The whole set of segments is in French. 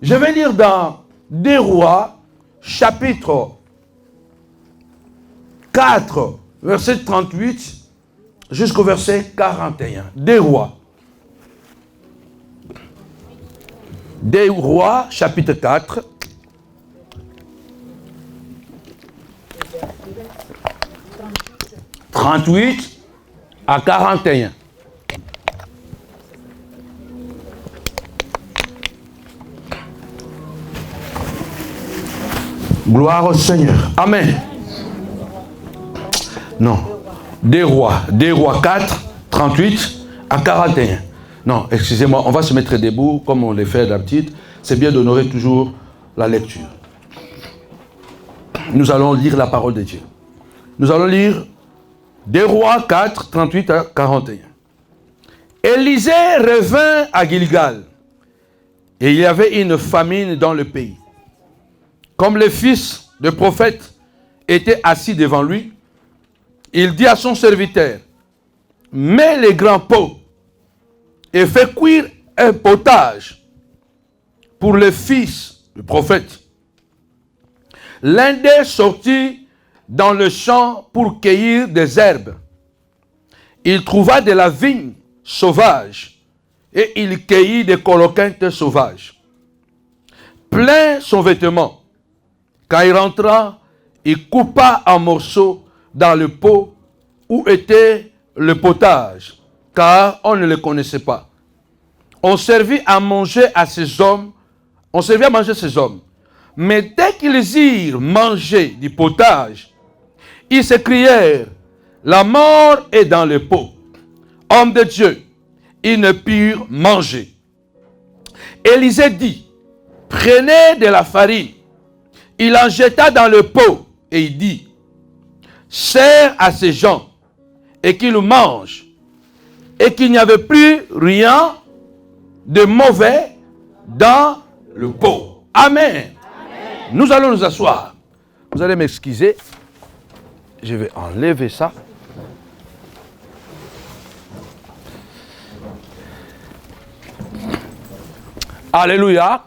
Je vais lire dans 2 Rois, chapitre 4, verset 38, jusqu'au verset 41. 2 Rois. 2 Rois, chapitre 4. « 38 à 41. Gloire au Seigneur. Amen. Non. 2 Rois 4, 38 à 41. Non, excusez-moi, on va se mettre debout comme on le fait d'habitude. C'est bien d'honorer toujours la lecture. Nous allons lire la parole de Dieu. Nous allons lire 2 Rois 4, 38 à 41. Élisée revint à Gilgal, et il y avait une famine dans le pays. Comme les fils de prophètes étaient assis devant lui, il dit à son serviteur, « Mets les grands pots et fais cuire un potage pour les fils du prophète. » L'un d'eux sortit dans le champ pour cueillir des herbes. Il trouva de la vigne sauvage et il cueillit des coloquintes sauvages. Plein son vêtement. Quand il rentra, il coupa en morceaux dans le pot où était le potage, car on ne le connaissait pas. On servit à manger ces hommes. Mais dès qu'ils eurent mangé du potage, ils s'écrièrent, « La mort est dans le pot. » Hommes de Dieu, ils ne purent manger. Élisée dit, « Prenez de la farine. » Il en jeta dans le pot et il dit, « Sers à ces gens et qu'ils mangent. » Et qu'il n'y avait plus rien de mauvais dans le pot. Amen. Amen. Nous allons nous asseoir. Vous allez m'excuser. Je vais enlever ça. Alléluia.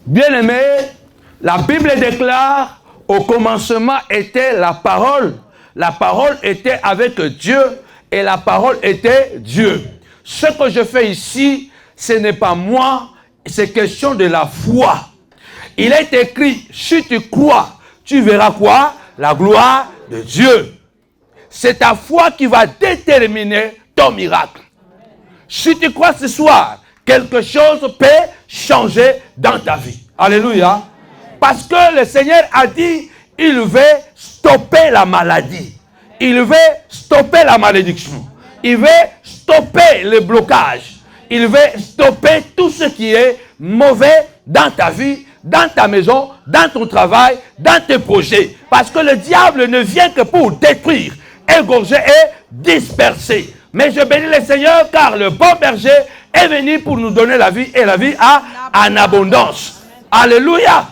Bien-aimés, la Bible déclare, au commencement était la parole. La parole était avec Dieu et la parole était Dieu. Ce que je fais ici, ce n'est pas moi, c'est question de la foi. Il est écrit, si tu crois, tu verras quoi? La gloire de Dieu. C'est ta foi qui va déterminer ton miracle. Si tu crois ce soir, quelque chose peut changer dans ta vie. Alléluia. Parce que le Seigneur a dit, il veut stopper la maladie. Il veut stopper la malédiction. Il veut stopper le blocage. Il veut stopper tout ce qui est mauvais dans ta vie, dans ta maison, dans ton travail, dans tes projets. Parce que le diable ne vient que pour détruire, égorger et disperser. Mais je bénis le Seigneur car le bon berger est venu pour nous donner la vie et la vie en abondance. Alléluia.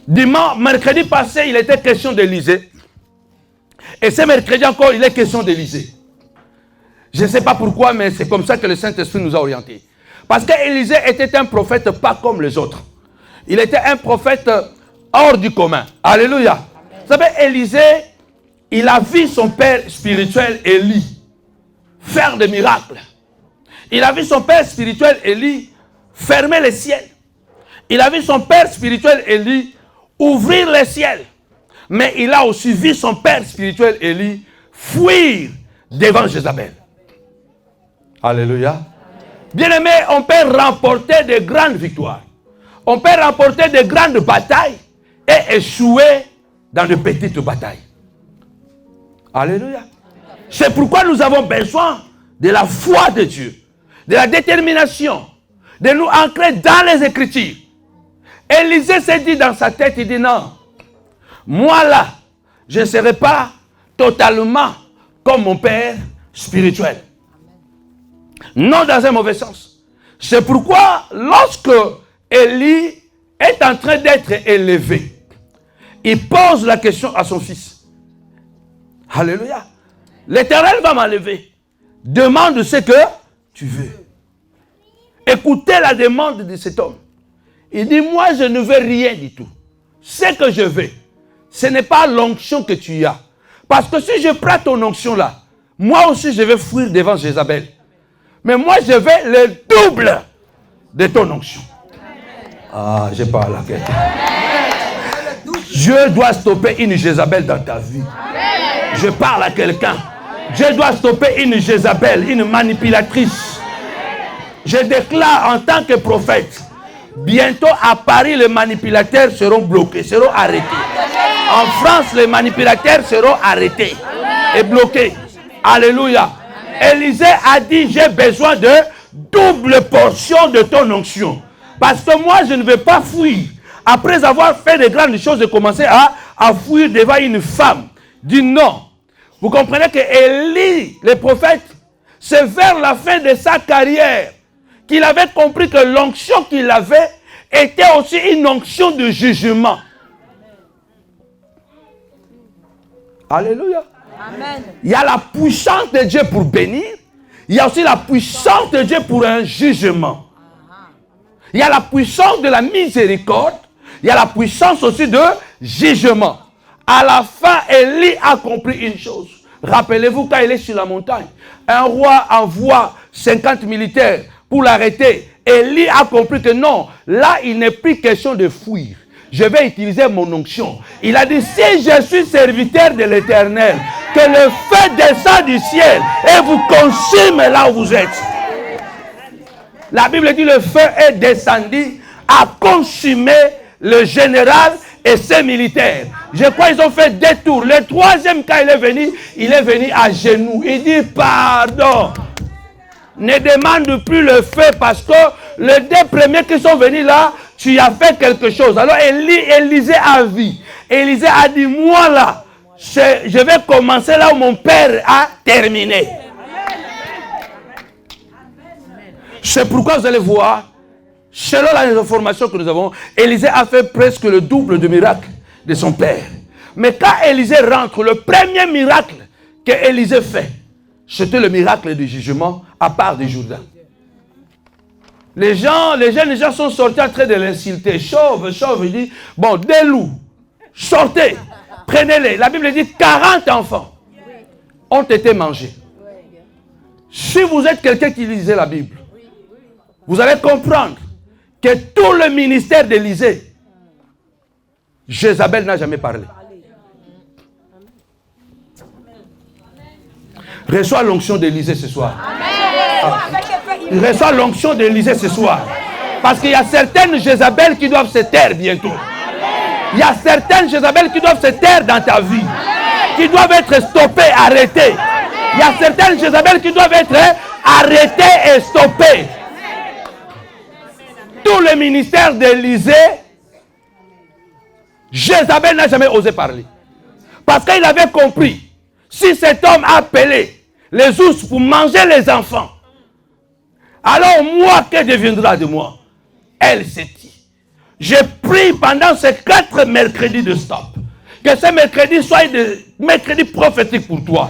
Dimanche, mercredi passé, il était question d'Élisée. Et ce mercredi encore, il est question d'Élisée. Je ne sais pas pourquoi, mais c'est comme ça que le Saint-Esprit nous a orientés. Parce qu'Élisée était un prophète pas comme les autres. Il était un prophète hors du commun. Alléluia. Vous savez, Élisée, il a vu son père spirituel Élie faire des miracles. Il a vu son père spirituel Élie fermer les ciels. Il a vu son père spirituel Élie ouvrir les ciels. Mais il a aussi vu son père spirituel Élie fuir devant Jézabel. Alléluia. Bien-aimé, on peut remporter de grandes victoires. On peut remporter de grandes batailles et échouer dans de petites batailles. Alléluia. C'est pourquoi nous avons besoin de la foi de Dieu, de la détermination, de nous ancrer dans les Écritures. Élisée s'est dit dans sa tête, il dit non, moi là, je ne serai pas totalement comme mon père spirituel. Non dans un mauvais sens. C'est pourquoi lorsque Élie est en train d'être élevé, il pose la question à son fils. Alléluia. L'Éternel va m'enlever. Demande ce que tu veux. Écoutez la demande de cet homme. Il dit, moi je ne veux rien du tout. Ce que je veux, ce n'est pas l'onction que tu as. Parce que si je prends ton onction là, moi aussi je vais fuir devant Jézabel. Mais moi je veux le double de ton onction. Ah, j'ai pas la tête. Dieu doit stopper une Jézabel dans ta vie. Je parle à quelqu'un. Dieu doit stopper une Jézabel, une manipulatrice. Je déclare en tant que prophète, bientôt à Paris, les manipulateurs seront bloqués, seront arrêtés. En France, les manipulateurs seront arrêtés et bloqués. Alléluia. Élisée a dit, j'ai besoin de double portion de ton onction. Parce que moi, je ne vais pas fuir. Après avoir fait de grandes choses, de commencer à fuir devant une femme. Dit non. Vous comprenez que Élie, le prophète, c'est vers la fin de sa carrière qu'il avait compris que l'onction qu'il avait était aussi une onction de jugement. Alléluia. Amen. Il y a la puissance de Dieu pour bénir. Il y a aussi la puissance de Dieu pour un jugement. Il y a la puissance de la miséricorde. Il y a la puissance aussi de jugement. À la fin, Élie a compris une chose. Rappelez-vous quand il est sur la montagne. Un roi envoie 50 militaires pour l'arrêter. Élie a compris que non, là il n'est plus question de fuir. Je vais utiliser mon onction. Il a dit, si je suis serviteur de l'Éternel, que le feu descend du ciel et vous consume là où vous êtes. La Bible dit, le feu est descendu à consumer le général et ses militaires. Je crois qu'ils ont fait des tours. Le troisième, quand il est venu à genoux. Il dit, pardon. Ne demande plus le feu parce que les deux premiers qui sont venus là, tu as fait quelque chose. Alors Élisée a vu. Élisée a dit, moi là, je vais commencer là où mon père a terminé. C'est pourquoi vous allez voir, selon les informations que nous avons, Élisée a fait presque le double de miracles de son père. Mais quand Élisée rentre, le premier miracle que Élisée fait, c'était le miracle du jugement à part du Jourdain. Les jeunes gens sont sortis en train de l'insulter. Chauve, il dit, bon, des loups, sortez, prenez-les. La Bible dit 40 enfants ont été mangés. Si vous êtes quelqu'un qui lisait la Bible, vous allez comprendre que tout le ministère d'Élisée, Jézabel n'a jamais parlé. Reçois l'onction d'Élisée ce soir. Reçois l'onction d'Élisée ce soir. Parce qu'il y a certaines Jézabel qui doivent se taire bientôt. Il y a certaines Jézabel qui doivent se taire dans ta vie. Qui doivent être stoppées, arrêtées. Il y a certaines Jézabel qui doivent être arrêtées et stoppées. Tout le ministère d'Élisée, Jézabel n'a jamais osé parler. Parce qu'il avait compris, si cet homme a appelé les ours pour manger les enfants, alors moi, que deviendra de moi? Elle s'est dit. J'ai pris pendant ces 4 mercredis de stop, que ces mercredis soient des mercredis prophétiques pour toi.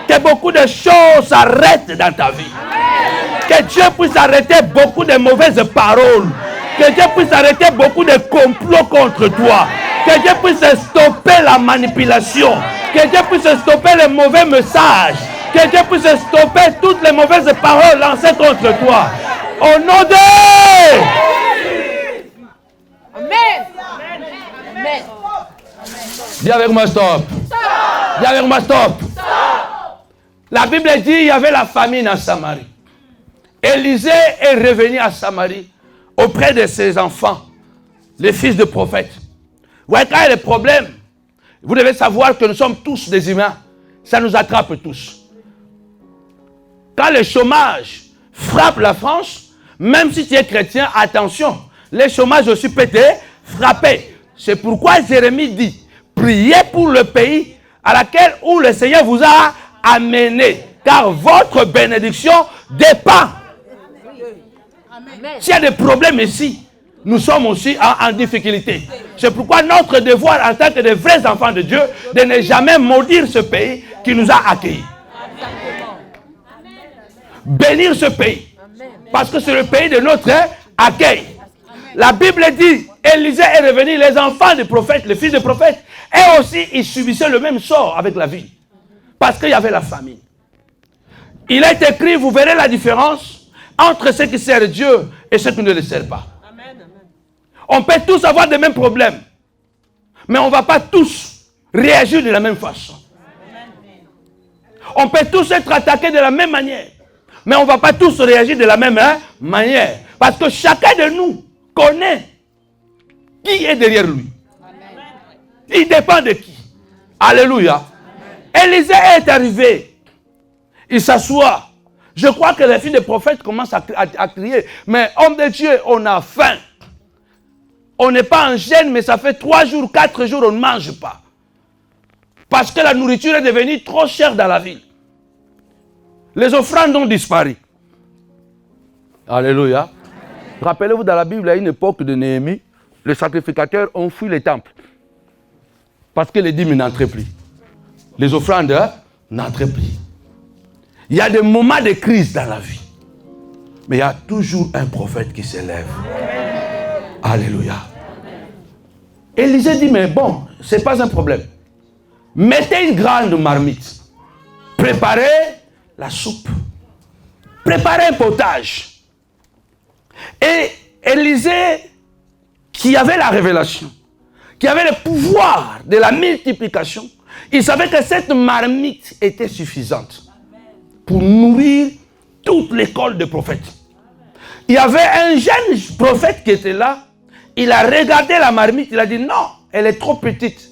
Que beaucoup de choses s'arrêtent dans ta vie. Que Dieu puisse arrêter beaucoup de mauvaises paroles. Que Dieu puisse arrêter beaucoup de complots contre toi. Que Dieu puisse stopper la manipulation. Que Dieu puisse stopper les mauvais messages. Que Dieu puisse stopper toutes les mauvaises paroles lancées contre toi. Au nom de... Amen. Amen. Dis avec moi stop. Dis avec moi stop. La Bible dit qu'il y avait la famine en Samarie. Élisée est revenu à Samarie auprès de ses enfants, les fils de prophètes. Vous voyez, quand il y a des problèmes, vous devez savoir que nous sommes tous des humains. Ça nous attrape tous. Quand le chômage frappe la France, même si tu es chrétien, attention, le chômage aussi peut te frapper. C'est pourquoi Jérémie dit, priez pour le pays où le Seigneur vous a amené, car votre bénédiction dépend. S'il y a des problèmes ici, nous sommes aussi en difficulté. C'est pourquoi notre devoir en tant que de vrais enfants de Dieu, de ne jamais maudire ce pays qui nous a accueillis. Bénir ce pays. Parce que c'est le pays de notre accueil. La Bible dit, Élisée est revenu, les enfants des prophètes, les fils des prophètes, et aussi ils subissaient le même sort avec la vie. Parce qu'il y avait la famine. Il est écrit, vous verrez la différence entre ceux qui servent Dieu et ceux qui ne le servent pas. On peut tous avoir les mêmes problèmes, mais on ne va pas tous réagir de la même façon. On peut tous être attaqués de la même manière, mais on ne va pas tous réagir de la même manière. Parce que chacun de nous connaît qui est derrière lui. Il dépend de qui. Alléluia. Élisée est arrivé. Il s'assoit. Je crois que les filles des prophètes commencent à crier. Mais homme de Dieu, on a faim. On n'est pas en gêne, mais ça fait 3 jours, 4 jours, on ne mange pas. Parce que la nourriture est devenue trop chère dans la ville. Les offrandes ont disparu. Alléluia. Rappelez-vous, dans la Bible, à une époque de Néhémie, les sacrificateurs ont fui les temples. Parce que les dîmes n'entraient plus. Les offrandes n'entraient plus. Il y a des moments de crise dans la vie. Mais il y a toujours un prophète qui s'élève. Alléluia. Élisée dit, mais bon, ce n'est pas un problème. Mettez une grande marmite. Préparez la soupe. Préparez un potage. Et Élisée, qui avait la révélation, qui avait le pouvoir de la multiplication, il savait que cette marmite était suffisante pour nourrir toute l'école de prophètes. Il y avait un jeune prophète qui était là, il a regardé la marmite, il a dit non, elle est trop petite.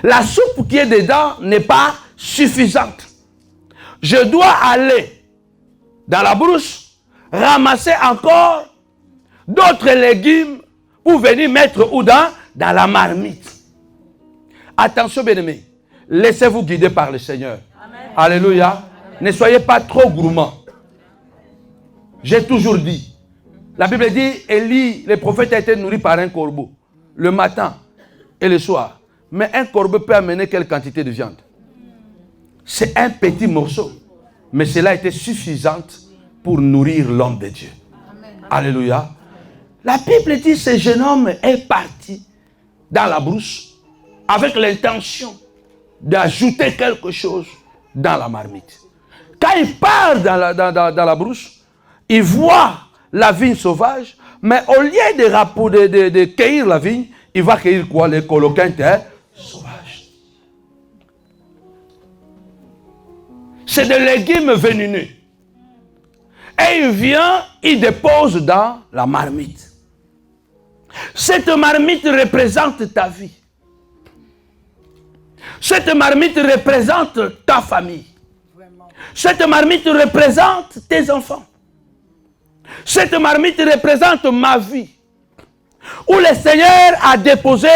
La soupe qui est dedans n'est pas suffisante. Je dois aller dans la brousse, ramasser encore d'autres légumes pour venir mettre où dans la marmite. Attention, bien-aimés, laissez-vous guider par le Seigneur. Amen. Alléluia. Ne soyez pas trop gourmands. J'ai toujours dit, la Bible dit, Élie, le prophète a été nourri par un corbeau, le matin et le soir. Mais un corbeau peut amener quelle quantité de viande? C'est un petit morceau. Mais cela était suffisant pour nourrir l'homme de Dieu. Amen. Alléluia. La Bible dit, ce jeune homme est parti dans la brousse avec l'intention d'ajouter quelque chose dans la marmite. Quand il part dans la brousse, il voit la vigne sauvage, mais au lieu de cueillir la vigne, il va cueillir quoi? Les coloquintes sauvages. C'est des légumes vénéneux. Et il vient, il dépose dans la marmite. Cette marmite représente ta vie. Cette marmite représente ta famille. Cette marmite représente tes enfants. Cette marmite représente ma vie. Où le Seigneur a déposé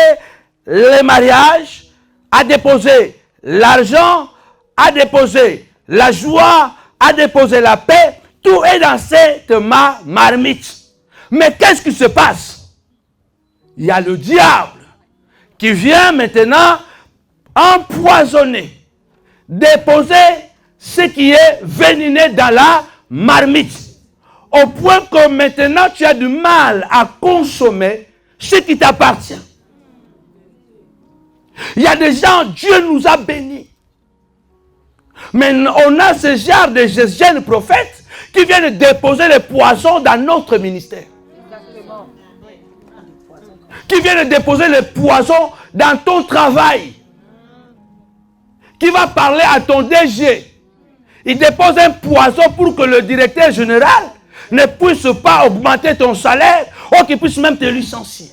les mariages, a déposé l'argent, a déposé la joie, a déposé la paix. Tout est dans cette marmite. Mais qu'est-ce qui se passe? Il y a le diable qui vient maintenant empoisonner, déposer ce qui est vénéné dans la marmite. Au point que maintenant tu as du mal à consommer ce qui t'appartient. Il y a des gens, Dieu nous a bénis. Mais on a ce genre de jeunes prophètes qui viennent déposer les poisons dans notre ministère. Exactement. Qui viennent déposer les poisons dans ton travail. Qui va parler à ton DG. Il dépose un poison pour que le directeur général ne puisse pas augmenter ton salaire ou qu'il puisse même te licencier.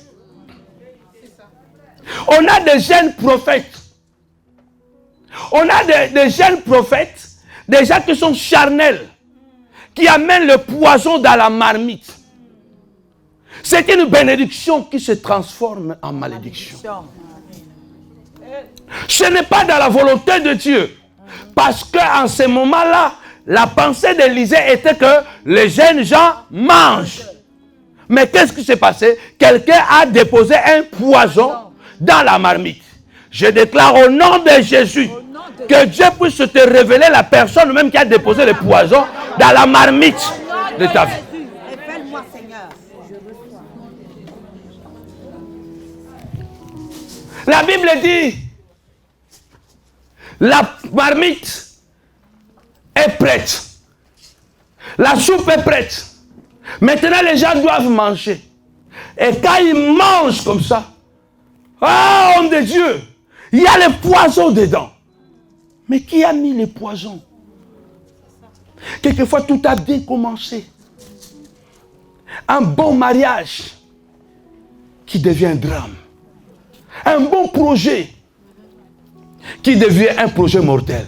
On a des jeunes prophètes. On a des jeunes prophètes, des gens qui sont charnels, qui amènent le poison dans la marmite. C'est une bénédiction qui se transforme en malédiction. Ce n'est pas dans la volonté de Dieu. Parce qu'en ce moment-là, la pensée d'Élisée était que les jeunes gens mangent. Mais qu'est-ce qui s'est passé? Quelqu'un a déposé un poison dans la marmite. Je déclare au nom de Jésus que Dieu puisse te révéler la personne même qui a déposé le poison dans la marmite de ta vie. Révèle-moi, Seigneur. La Bible dit, la marmite est prête. La soupe est prête. Maintenant, les gens doivent manger. Et quand ils mangent comme ça, oh, homme de Dieu, il y a les poisons dedans. Mais qui a mis les poisons? Quelquefois, tout a bien commencé. Un bon mariage qui devient un drame. Un bon projet qui devient un projet mortel.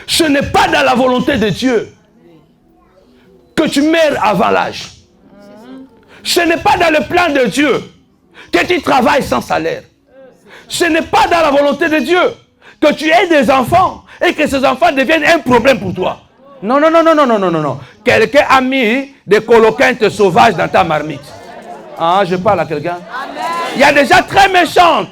Ce n'est pas dans la volonté de Dieu que tu meurs avant l'âge. Ce n'est pas dans le plan de Dieu que tu travailles sans salaire. Ce n'est pas dans la volonté de Dieu que tu aies des enfants et que ces enfants deviennent un problème pour toi. Non, non, non, non, non, non, non, non, non. Quelqu'un a mis des coloquintes sauvages dans ta marmite. Ah, je parle à quelqu'un. Il y a des gens très méchants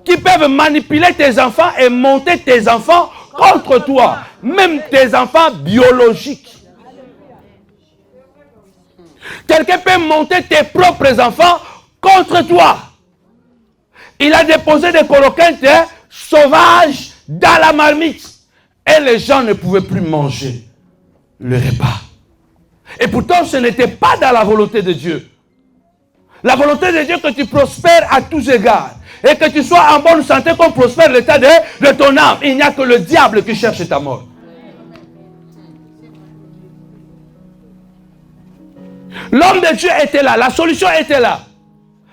qui peuvent manipuler tes enfants et monter tes enfants contre toi. Même tes enfants biologiques. Quelqu'un peut monter tes propres enfants contre toi. Il a déposé des coloquintes sauvages dans la marmite. Et les gens ne pouvaient plus manger le repas. Et pourtant, ce n'était pas dans la volonté de Dieu. La volonté de Dieu que tu prospères à tous égards. Et que tu sois en bonne santé comme prospère l'état de ton âme. Il n'y a que le diable qui cherche ta mort. L'homme de Dieu était là. La solution était là.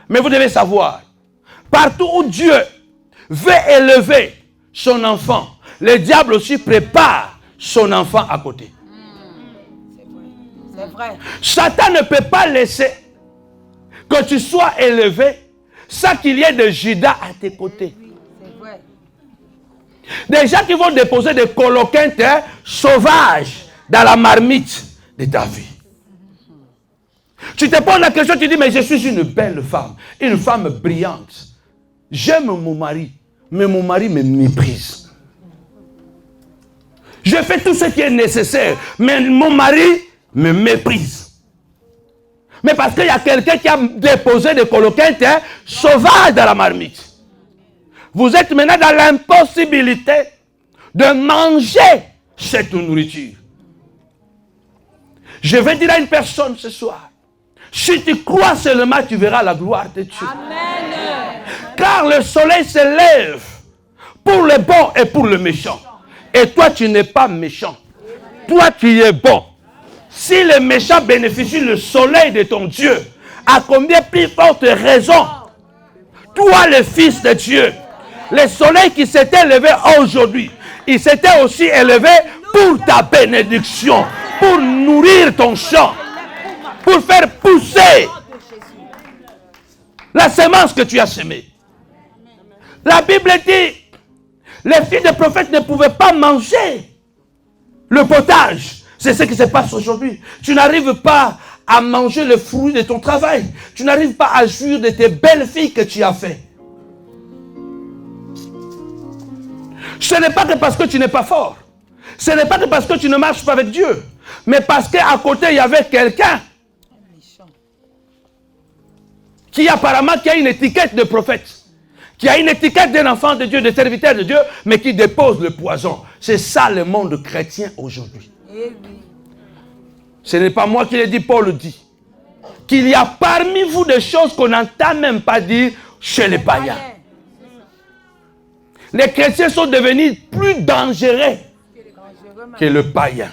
Mais vous devez savoir, partout où Dieu veut élever son enfant, le diable aussi prépare son enfant à côté. C'est vrai. Satan ne peut pas laisser que tu sois élevé sans qu'il y ait de Judas à tes côtés. C'est vrai. Des gens qui vont déposer des coloquintes sauvages dans la marmite de ta vie. Tu te poses la question, tu dis, mais je suis une belle femme, une femme brillante. J'aime mon mari, mais mon mari me méprise. Je fais tout ce qui est nécessaire, mais mon mari me méprise. Mais parce qu'il y a quelqu'un qui a déposé des coloquintes sauvages dans la marmite. Vous êtes maintenant dans l'impossibilité de manger cette nourriture. Je vais dire à une personne ce soir, si tu crois seulement, tu verras la gloire de Dieu. Amen. Car le soleil se lève pour le bon et pour le méchant. Et toi, tu n'es pas méchant. Toi, tu es bon. Si le méchant bénéficie le soleil de ton Dieu, à combien plus forte raison, toi, le Fils de Dieu, le soleil qui s'était levé aujourd'hui, il s'était aussi élevé pour ta bénédiction, pour nourrir ton champ, pour faire pousser la semence que tu as semée. La Bible dit, les filles des prophètes ne pouvaient pas manger le potage. C'est ce qui se passe aujourd'hui. Tu n'arrives pas à manger le fruit de ton travail. Tu n'arrives pas à jouir de tes belles filles que tu as fait. Ce n'est pas que parce que tu n'es pas fort. Ce n'est pas que parce que tu ne marches pas avec Dieu. Mais parce qu'à côté, il y avait quelqu'un qui apparemment a une étiquette de prophète. Qui a une étiquette d'un enfant de Dieu, de serviteur de Dieu, mais qui dépose le poison. C'est ça le monde chrétien aujourd'hui. Ce n'est pas moi qui l'ai dit, Paul le dit. Qu'il y a parmi vous des choses qu'on n'entend même pas dire chez les païens. Les chrétiens sont devenus plus dangereux que le païen.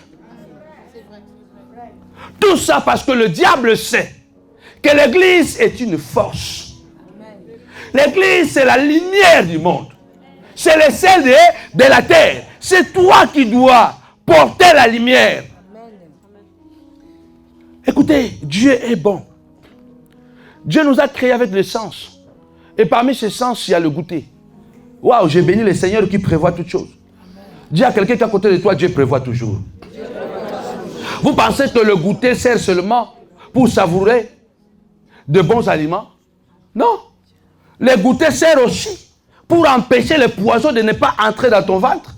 Tout ça parce que le diable sait que l'église est une force. L'église, c'est la lumière du monde. C'est le sel de la terre. C'est toi qui dois porter la lumière. Écoutez, Dieu est bon. Dieu nous a créés avec les sens. Et parmi ces sens, il y a le goûter. Waouh, j'ai béni le Seigneur qui prévoit toutes choses. Dis à quelqu'un qui est à côté de toi, Dieu prévoit toujours. Vous pensez que le goûter sert seulement pour savourer de bons aliments? Non. Le goûter sert aussi pour empêcher le poison de ne pas entrer dans ton ventre,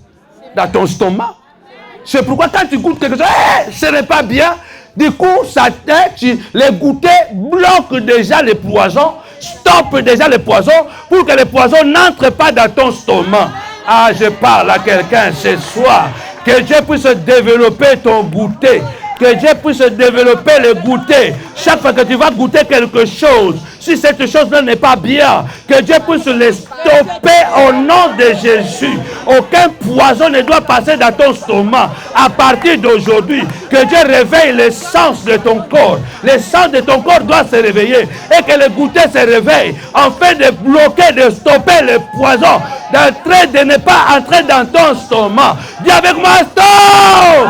dans ton stomac. C'est pourquoi quand tu goûtes quelque chose, ce n'est pas bien. Du coup, les goûters bloquent déjà les poisons, stoppent déjà les poisons pour que les poisons n'entrent pas dans ton stomac. Ah, je parle à quelqu'un ce soir. Que Dieu puisse développer ton goûter. Que Dieu puisse développer le goûter. Chaque fois que tu vas goûter quelque chose, si cette chose-là n'est pas bien, que Dieu puisse les stopper au nom de Jésus. Aucun poison ne doit passer dans ton stomac. À partir d'aujourd'hui, que Dieu réveille les sens de ton corps. Les sens de ton corps doivent se réveiller. Et que le goûter se réveille. Afin de bloquer, de stopper le poison. De ne pas entrer dans ton stomac. Dis avec moi, stop!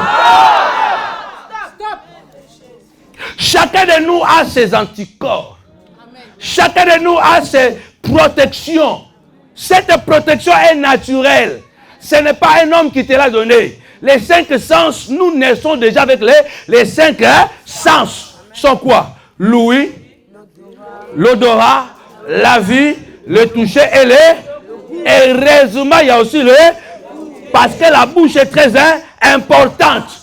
Chacun de nous a ses anticorps. Chacun de nous a ses protections. Cette protection est naturelle. Ce n'est pas un homme qui te l'a donné. Les 5 sens, nous naissons déjà avec les 5 sens. Sont quoi? L'ouïe, l'odorat, la vue, le toucher et heureusement, il y a aussi parce que la bouche est très importante.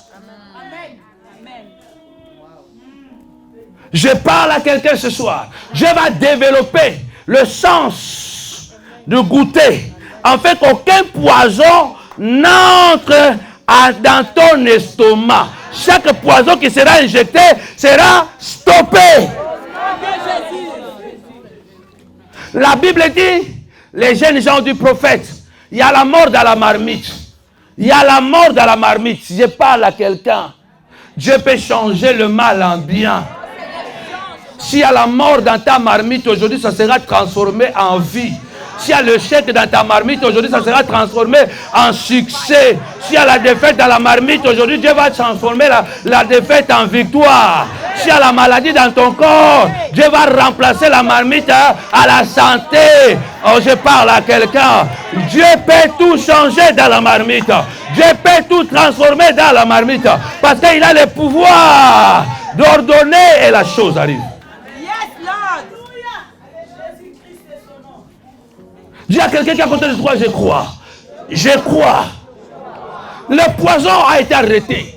Je parle à quelqu'un ce soir. Dieu va développer le sens de goûter, afin qu'aucun poison n'entre dans ton estomac. Chaque poison qui sera injecté sera stoppé. La Bible dit, les jeunes gens du prophète, il y a la mort dans la marmite. Il y a la mort dans la marmite. Je parle à quelqu'un. Dieu peut changer le mal en bien. S'il y a la mort dans ta marmite, aujourd'hui, ça sera transformé en vie. S'il y a le chèque dans ta marmite, aujourd'hui, ça sera transformé en succès. S'il y a la défaite dans la marmite, aujourd'hui, Dieu va transformer la défaite en victoire. S'il y a la maladie dans ton corps, Dieu va remplacer la marmite à la santé. Oh, je parle à quelqu'un. Dieu peut tout changer dans la marmite. Dieu peut tout transformer dans la marmite. Parce qu'il a le pouvoir d'ordonner et la chose arrive. Dis à quelqu'un qui est à côté de toi, je crois. Je crois. Le poison a été arrêté.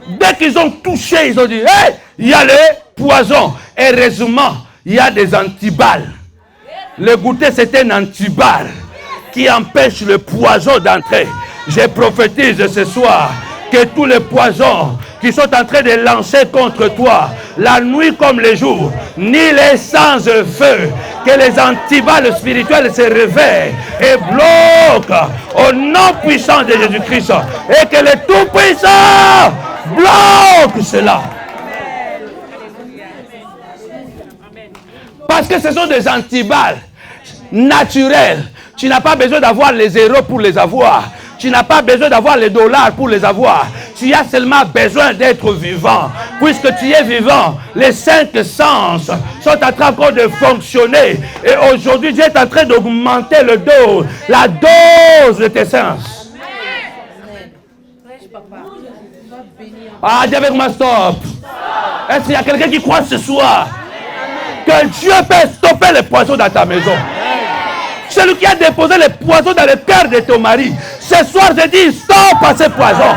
Dès qu'ils ont touché, ils ont dit, hey, il y a le poison. Heureusement, il y a des antiballes. Le goûter, c'est un antiballe qui empêche le poison d'entrer. Je prophétise ce soir que tous les poisons qui sont en train de lancer contre toi, la nuit comme le jour, ni les sans feu, que les antiballes spirituels se réveillent et bloquent au nom puissant de Jésus-Christ, et que le Tout-Puissant bloque cela. Parce que ce sont des antiballes naturels. Tu n'as pas besoin d'avoir les euros pour les avoir. Tu n'as pas besoin d'avoir les dollars pour les avoir. Tu as seulement besoin d'être vivant. Puisque tu es vivant, les 5 sens sont en train encore de fonctionner. Et aujourd'hui, Dieu est en train d'augmenter la dose de tes sens. Ah, dis avec moi, stop. Est-ce qu'il y a quelqu'un qui croit ce soir que Dieu peut stopper les poisons dans ta maison? Celui qui a déposé les poisons dans le cœur de ton mari, ce soir, je dis stop à ces poisons.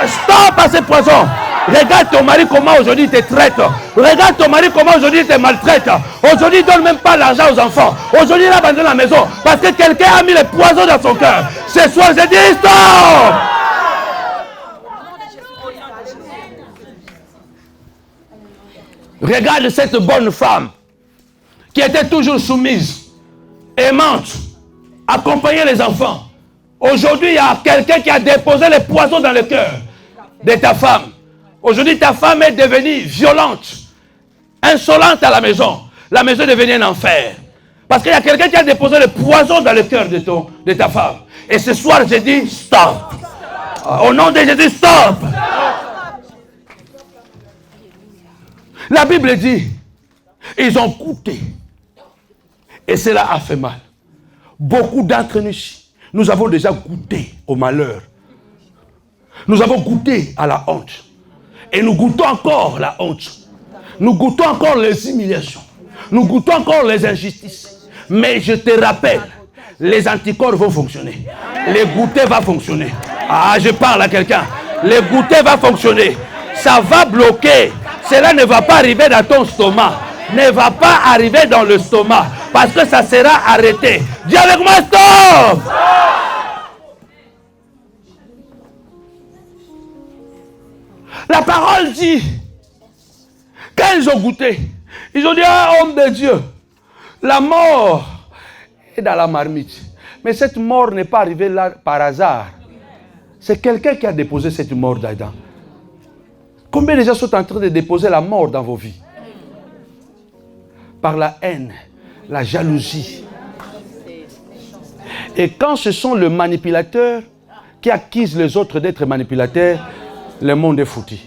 Stop à ces poisons. Regarde ton mari comment aujourd'hui il te traite. Regarde ton mari comment aujourd'hui il te maltraite. Aujourd'hui il ne donne même pas l'argent aux enfants. Aujourd'hui il abandonne la maison parce que quelqu'un a mis les poisons dans son cœur. Ce soir, je dis stop. Regarde cette bonne femme qui était toujours soumise, aimante, accompagner les enfants. Aujourd'hui, il y a quelqu'un qui a déposé les poisons dans le cœur de ta femme. Aujourd'hui, ta femme est devenue violente, insolente à la maison. La maison est devenue un enfer. Parce qu'il y a quelqu'un qui a déposé les poisons dans le cœur de ta femme. Et ce soir, je dis stop. Au nom de Jésus, stop. La Bible dit, ils ont goûté. Et cela a fait mal. Beaucoup d'entre nous, nous avons déjà goûté au malheur. Nous avons goûté à la honte. Et nous goûtons encore la honte. Nous goûtons encore les humiliations. Nous goûtons encore les injustices. Mais je te rappelle, les anticorps vont fonctionner. Les goûters vont fonctionner. Ah, je parle à quelqu'un. Le goûter va fonctionner. Ça va bloquer. Cela ne va pas arriver dans ton stomac. Ne va pas arriver dans le stomac. Parce que ça sera arrêté. Dis avec moi, stop! La parole dit, quand ils ont goûté, ils ont dit, ah, homme de Dieu, la mort est dans la marmite. Mais cette mort n'est pas arrivée là par hasard. C'est quelqu'un qui a déposé cette mort là-dedans. Combien de gens sont en train de déposer la mort dans vos vies? Par la haine, la jalousie. Et quand ce sont les manipulateurs qui accusent les autres d'être manipulateurs, le monde est foutu.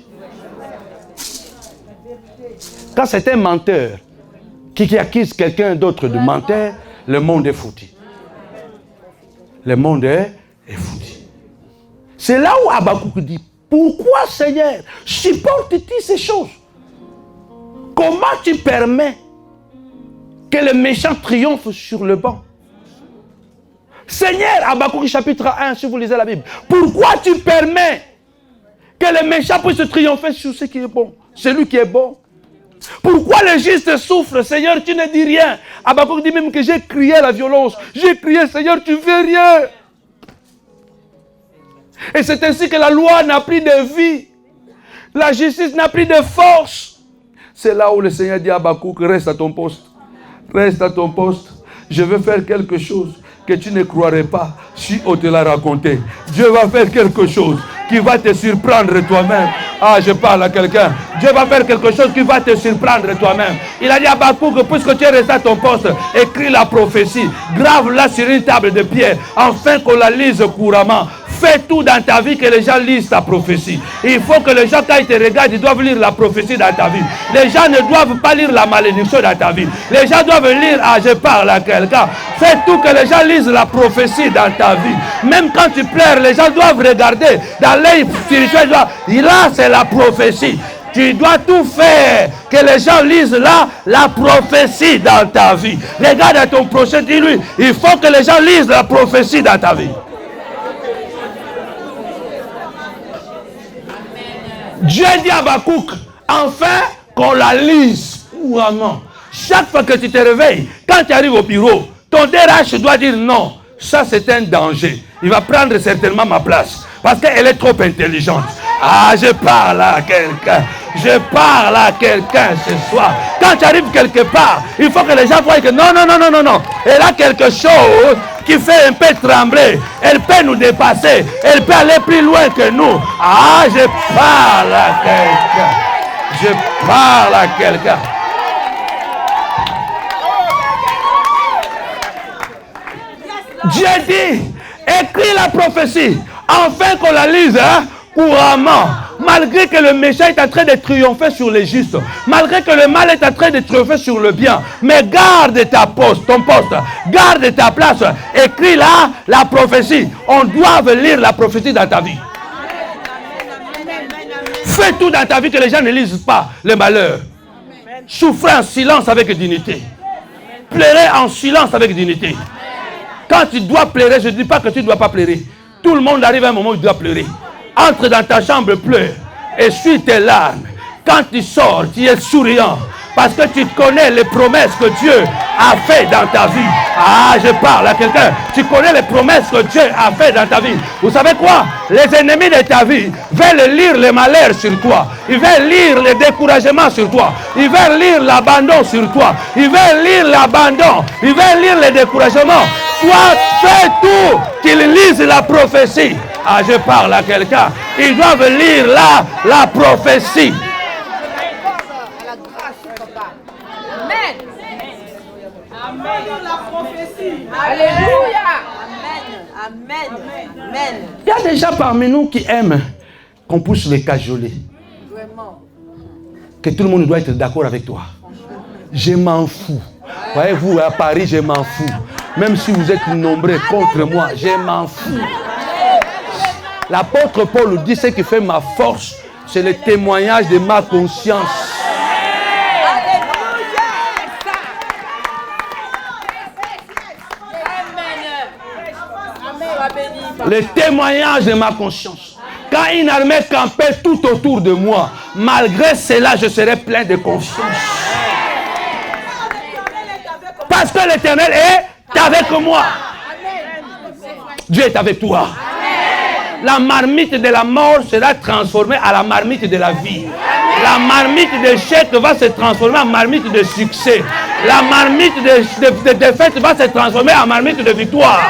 Quand c'est un menteur qui accuse quelqu'un d'autre de menteur, le monde est foutu. Le monde est foutu. C'est là où Habakkuk dit, pourquoi Seigneur supportes-tu ces choses? Comment tu permets que le méchant triomphe sur le banc? Seigneur, Habakkuk chapitre 1, si vous lisez la Bible, pourquoi tu permets que le méchant puisse triompher sur ce qui est bon, celui qui est bon? Pourquoi le juste souffre? Seigneur, tu ne dis rien. Habakkuk dit même que j'ai crié à la violence. J'ai crié, Seigneur, tu ne fais rien. Et c'est ainsi que la loi n'a plus de vie. La justice n'a plus de force. C'est là où le Seigneur dit à Habakkuk, reste à ton poste. Reste à ton poste. Je veux faire quelque chose que tu ne croirais pas si on te l'a raconté. Dieu va faire quelque chose qui va te surprendre toi-même. Ah, je parle à quelqu'un. Dieu va faire quelque chose qui va te surprendre toi-même. Il a dit à Habakkuk, puisque tu es resté à ton poste, écris la prophétie, grave-la sur une table de pierre, afin qu'on la lise couramment. Fais tout dans ta vie que les gens lisent ta prophétie. Il faut que les gens, quand ils te regardent, ils doivent lire la prophétie dans ta vie. Les gens ne doivent pas lire la malédiction dans ta vie. Les gens doivent lire, ah, je parle à quelqu'un. Fais tout que les gens lisent la prophétie dans ta vie. Même quand tu pleures, les gens doivent regarder dans l'œil spirituel. Là, c'est la prophétie. Tu dois tout faire que les gens lisent là la prophétie dans ta vie. Regarde à ton prochain, dis-lui, il faut que les gens lisent la prophétie dans ta vie. Dieu dit à Habakkuk, enfin qu'on la lise couramment. Chaque fois que tu te réveilles, quand tu arrives au bureau, ton DRH doit dire non, ça c'est un danger. Il va prendre certainement ma place parce qu'elle est trop intelligente. Ah, je parle à quelqu'un. Je parle à quelqu'un ce soir. Quand tu arrives quelque part, il faut que les gens voient que non. Elle a quelque chose qui fait un peu trembler. Elle peut nous dépasser. Elle peut aller plus loin que nous. Ah, je parle à quelqu'un. Je parle à quelqu'un. Dieu dit, écris la prophétie, afin qu'on la lise couramment. Malgré que le méchant est en train de triompher sur les justes, malgré que le mal est en train de triompher sur le bien, mais garde ton poste, garde ta place, écris là la prophétie. On doit lire la prophétie dans ta vie. Fais tout dans ta vie que les gens ne lisent pas le malheur. Souffrez en silence avec dignité. Pleurez en silence avec dignité. Quand tu dois pleurer, je ne dis pas que tu ne dois pas pleurer. Tout le monde arrive à un moment où il doit pleurer. Entre dans ta chambre, pleure. Essuie tes larmes. Quand tu sors, tu es souriant. Parce que tu connais les promesses que Dieu a faites dans ta vie. Ah, je parle à quelqu'un. Tu connais les promesses que Dieu a faites dans ta vie. Vous savez quoi? Les ennemis de ta vie veulent lire les malheurs sur toi. Ils veulent lire les découragements sur toi. Ils veulent lire l'abandon sur toi. Ils veulent lire l'abandon. Ils veulent lire les découragements. Toi, fais tout qu'ils lisent la prophétie. Ah, je parle à quelqu'un. Ils doivent lire la prophétie. Alléluia. Amen. Amen. Il y a des gens parmi nous qui aiment qu'on puisse les cajoler. Vraiment. Que tout le monde doit être d'accord avec toi. Je m'en fous. Voyez-vous, à Paris, je m'en fous. Même si vous êtes nombreux contre moi, je m'en fous. L'apôtre Paul dit, ce qui fait ma force, c'est le témoignage de ma conscience. Le témoignage de ma conscience. Quand Quand une armée campait tout autour de moi, malgré cela, je serai plein de confiance. Parce que l'Éternel est avec moi. Dieu est avec toi. La marmite de la mort sera transformée à la marmite de la vie. La marmite d'échec va se transformer en marmite de succès. La marmite de défaite va se transformer en marmite de victoire.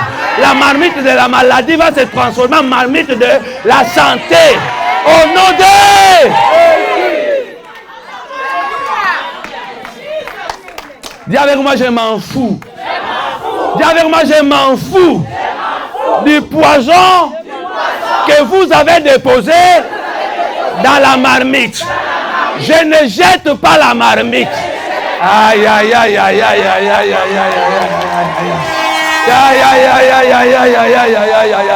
La marmite de la maladie va se transformer en marmite de la santé. Au nom de... Dis avec moi, je m'en fous. Dis avec moi, je m'en fous du poison que vous avez déposé dans la marmite. Je ne jette pas la marmite. Aïe, aïe, aïe, aïe, aïe, aïe, aïe, aïe, aïe, aïe, aïe, aïe, aïe.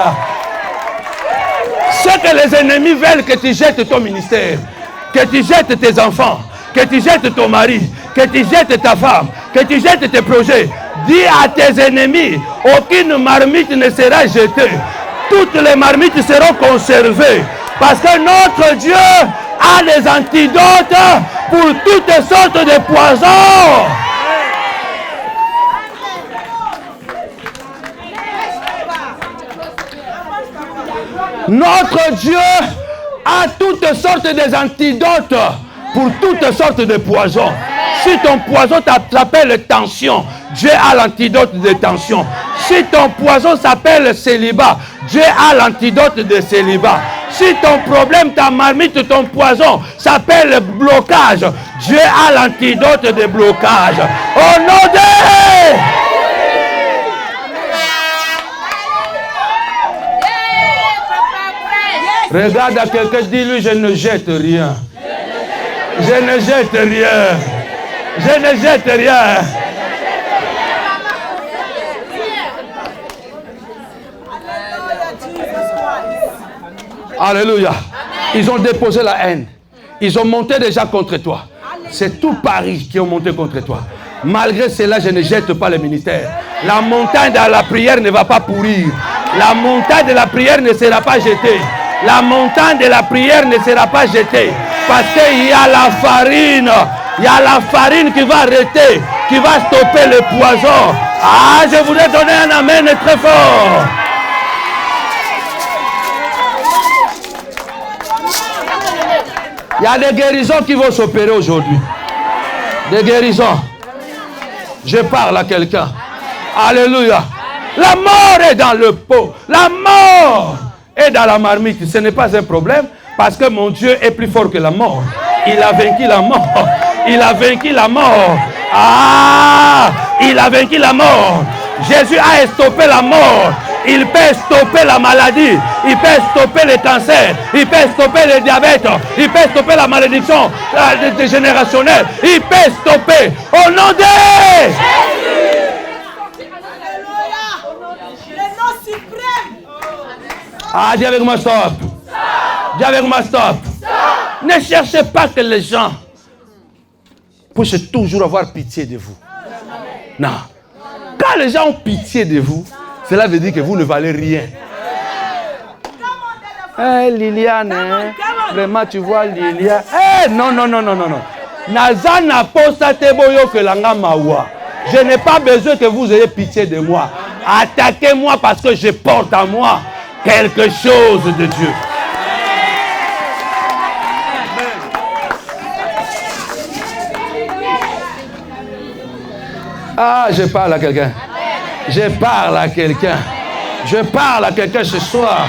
Ce que les ennemis veulent que tu jettes ton ministère, que tu jettes tes enfants, que tu jettes ton mari, que tu jettes ta femme, que tu jettes tes projets. Dis à tes ennemis, aucune marmite ne sera jetée. Toutes les marmites seront conservées. Parce que notre Dieu a des antidotes pour toutes sortes de poisons. Notre Dieu a toutes sortes des antidotes pour toutes sortes de poisons. Si ton poison s'appelle tension, Dieu a l'antidote de tension. Si ton poison s'appelle célibat, Dieu a l'antidote de célibat. Si ton problème, ta marmite, ton poison s'appelle blocage, Dieu a l'antidote de blocage. Au nom de... Regarde à quelqu'un, dis-lui, je ne jette rien. Je ne jette rien. Je ne jette rien. Alléluia. Ils ont déposé la haine. Ils ont monté déjà contre toi. C'est tout Paris qui ont monté contre toi. Malgré cela, je ne jette pas le ministère. La montagne de la prière ne va pas pourrir. La montagne de la prière ne sera pas jetée. La montagne de la prière ne sera pas jetée. Parce qu'il y a la farine. Il y a la farine qui va arrêter, qui va stopper le poison. Ah, je voudrais donner un amen très fort. Il y a des guérisons qui vont s'opérer aujourd'hui. Des guérisons. Je parle à quelqu'un. Alléluia. La mort est dans le pot. La mort est dans la marmite. Ce n'est pas un problème parce que mon Dieu est plus fort que la mort. Il a vaincu la mort. Il a vaincu la mort. Ah, il a vaincu la mort. Jésus a stoppé la mort. Il peut stopper la maladie. Il peut stopper le cancer. Il peut stopper le diabète. Il peut stopper la malédiction générationnelle. Il peut stopper. Au nom de Jésus. Le nom suprême. Ah, dis avec moi stop. Dis avec moi stop. Ne cherchez pas que les gens puissent toujours avoir pitié de vous. Non. Quand les gens ont pitié de vous, cela veut dire que vous ne valez rien. Liliane, vraiment tu vois Liliane. Non. Nazana posta teboyo que langa mawa. Je n'ai pas besoin que vous ayez pitié de moi. Attaquez-moi parce que je porte en moi quelque chose de Dieu. Ah, je parle à quelqu'un. Je parle à quelqu'un. Je parle à quelqu'un ce soir.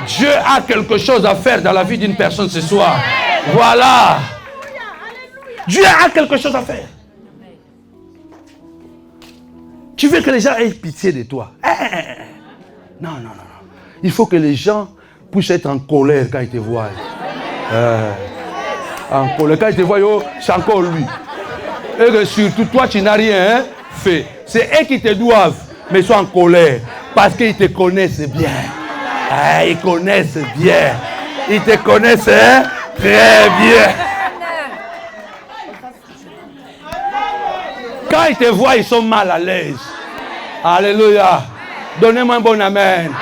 Dieu a quelque chose à faire dans la vie d'une personne ce soir. Voilà. Dieu a quelque chose à faire. Tu veux que les gens aient pitié de toi. Non. Il faut que les gens puissent être en colère quand ils te voient. En colère. Quand ils te voient, c'est encore lui. Et que surtout, toi, tu n'as rien fait. C'est eux qui te doivent, mais ils sont en colère. Parce qu'ils te connaissent bien. Ils connaissent bien. Ils te connaissent très bien. Quand ils te voient, ils sont mal à l'aise. Alléluia. Donnez-moi un bon amen.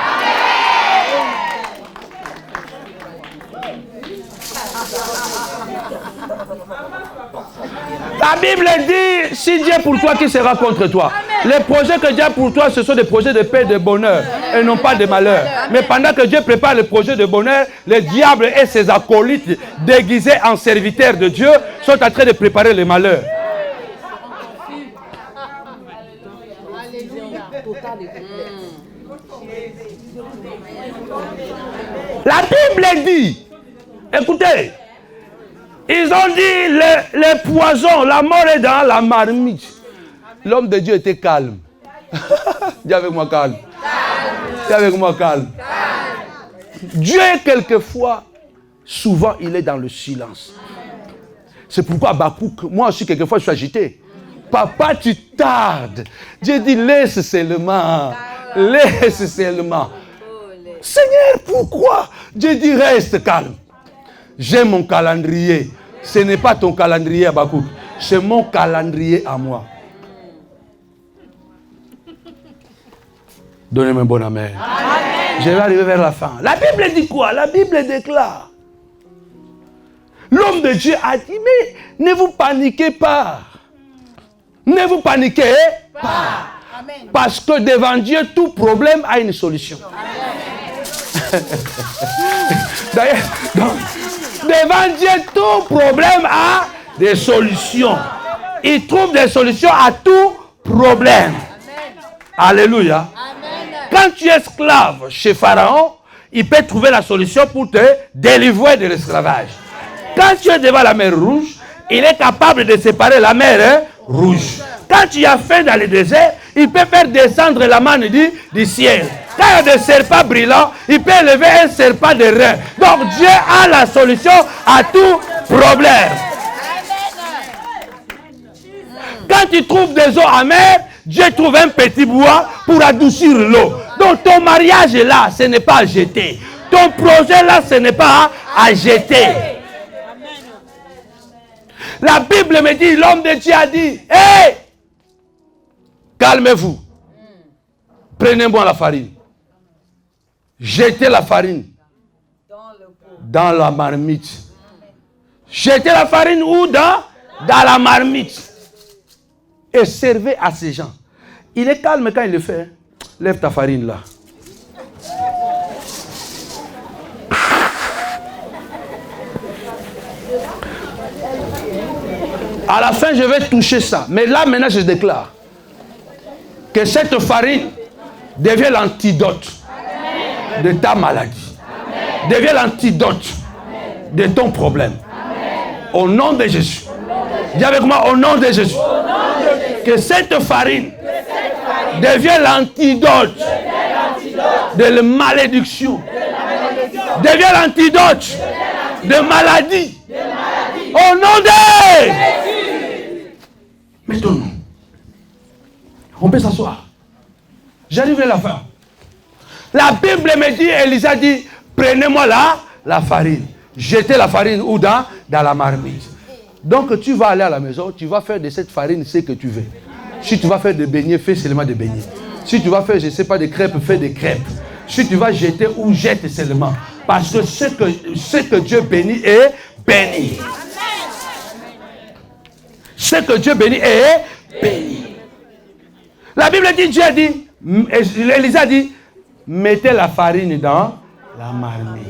La Bible dit, si Dieu est pour toi, qui sera contre toi? Les projets que Dieu a pour toi, ce sont des projets de paix et de bonheur, et non pas de malheur. Mais pendant que Dieu prépare les projets de bonheur, le diable et ses acolytes, déguisés en serviteurs de Dieu, sont en train de préparer le malheur. La Bible dit, écoutez, ils ont dit les poisons, la mort est dans la marmite. L'homme de Dieu était calme. Dis avec moi calme. Dis avec moi calme. Dieu, quelquefois, souvent, il est dans le silence. C'est pourquoi Habakkuk, moi aussi, quelquefois, je suis agité. Papa, tu tardes. Dieu dit, laisse seulement. Laisse seulement. Seigneur, pourquoi? Dieu dit, reste calme. J'ai mon calendrier. Ce n'est pas ton calendrier, Habakkuk. C'est mon calendrier à moi. Donnez-moi un bon amen. Amen. Je vais arriver vers la fin. La Bible dit quoi? La Bible déclare. L'homme de Dieu a dit, mais ne vous paniquez pas. Ne vous paniquez pas. Amen. Parce que devant Dieu, tout problème a une solution. D'ailleurs, devant Dieu, tout problème a des solutions. Il trouve des solutions à tout problème. Alléluia. Quand tu es esclave chez Pharaon, il peut trouver la solution pour te délivrer de l'esclavage. Quand tu es devant la mer Rouge, il est capable de séparer la mer Rouge. Quand tu as faim dans le désert, il peut faire descendre la manne du ciel. Quand il y a des serpents brillants, il peut élever un serpent de rein. Donc Dieu a la solution à tout problème. Quand tu trouves des eaux amères, Dieu trouve un petit bois pour adoucir l'eau. Donc ton mariage est là, ce n'est pas à jeter. Ton projet là, ce n'est pas à jeter. La Bible me dit, l'homme de Dieu a dit, hé, calmez-vous. Prenez-moi la farine. Jetez la farine dans la marmite. Jetez la farine où? Dans la marmite. Et servez à ces gens. Il est calme quand il le fait. Lève ta farine là. À la fin, je vais toucher ça. Mais là, maintenant, je déclare que cette farine devient l'antidote de ta maladie. Devient l'antidote de ton problème. Au nom de Jésus. Dis avec moi, au nom de Jésus. Que cette farine devient l'antidote de la malédiction. Devient l'antidote de maladie. Au nom de Jésus. Mettons-nous. On peut s'asseoir. J'arrive à la fin. La Bible me dit, Élisa dit, prenez-moi la farine. Jetez la farine où? Dans la marmite. Donc tu vas aller à la maison, tu vas faire de cette farine ce que tu veux. Si tu vas faire des beignets, fais seulement des beignets. Si tu vas faire, je ne sais pas, des crêpes, fais des crêpes. Si tu vas jeter ou jette seulement. Parce que ce que Dieu bénit est béni. Ce que Dieu bénit est béni. La Bible dit, Dieu a dit, Élisa dit, mettez la farine dans la marmite.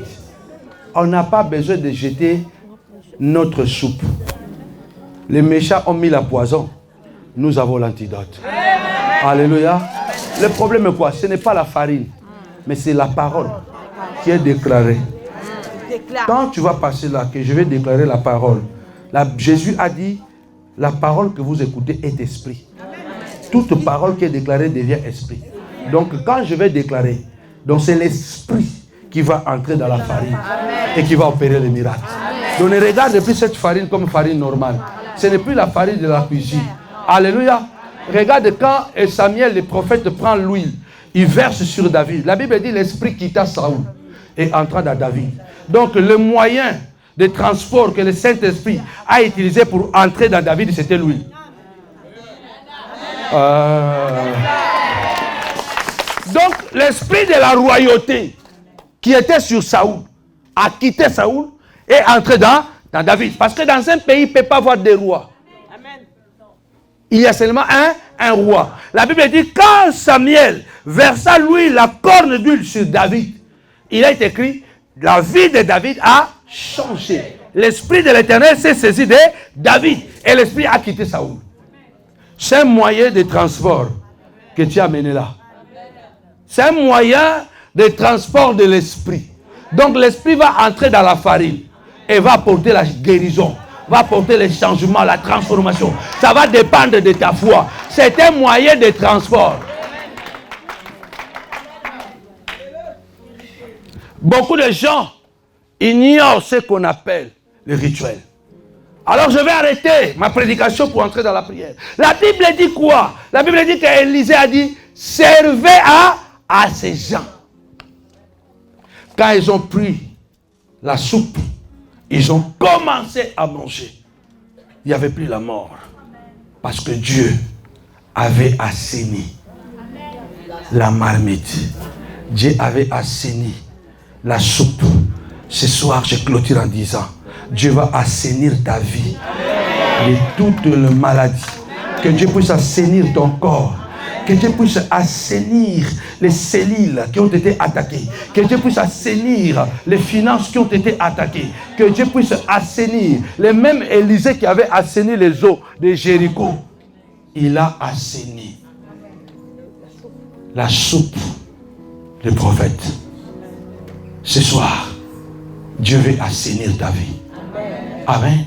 On n'a pas besoin de jeter notre soupe. Les méchants ont mis la poison. Nous avons l'antidote. Alléluia. Le problème est quoi? Ce n'est pas la farine, mais c'est la parole qui est déclarée. Quand tu vas passer là, que je vais déclarer la parole, Jésus a dit, la parole que vous écoutez est esprit. Toute parole qui est déclarée devient esprit. Donc quand je vais déclarer, donc c'est l'esprit qui va entrer dans la farine et qui va opérer les miracles. Donc ne regarde plus cette farine comme farine normale. Ce n'est plus la farine de la cuisine. Alléluia. Regarde quand Samuel, le prophète, prend l'huile, il verse sur David. La Bible dit l'esprit quitta Saoul et entra dans David. Donc le moyen de transport que le Saint-Esprit a utilisé pour entrer dans David, c'était l'huile. Donc l'esprit de la royauté qui était sur Saoul a quitté Saoul et entré dans dans David. Parce que dans un pays, il ne peut pas avoir deux rois. Amen. Il y a seulement un roi. La Bible dit, quand Samuel versa lui la corne d'huile sur David, il a été écrit, la vie de David a changé. L'esprit de l'Éternel s'est saisi de David. Et l'esprit a quitté Saoul. C'est un moyen de transport que tu as mené là. C'est un moyen de transport de l'esprit. Donc l'esprit va entrer dans la farine et va apporter la guérison, va apporter les changements, la transformation. Ça va dépendre de ta foi. C'est un moyen de transport. Beaucoup de gens ignorent ce qu'on appelle le rituel. Alors je vais arrêter ma prédication pour entrer dans la prière. La Bible dit quoi? La Bible dit qu'Élisée a dit, servez à ces gens. Quand ils ont pris la soupe, ils ont commencé à manger. Il n'y avait plus la mort. Parce que Dieu avait assaini la marmite. Dieu avait assaini la soupe. Ce soir, je clôture en disant, Dieu va assainir ta vie de toutes les maladies. Que Dieu puisse assainir ton corps. Que Dieu puisse assainir les cellules qui ont été attaquées. Que Dieu puisse assainir les finances qui ont été attaquées. Que Dieu puisse assainir. Les mêmes Élisée qui avait assaini les eaux de Jéricho. Il a assaini la soupe des prophètes. Ce soir, Dieu veut assainir ta vie. Amen.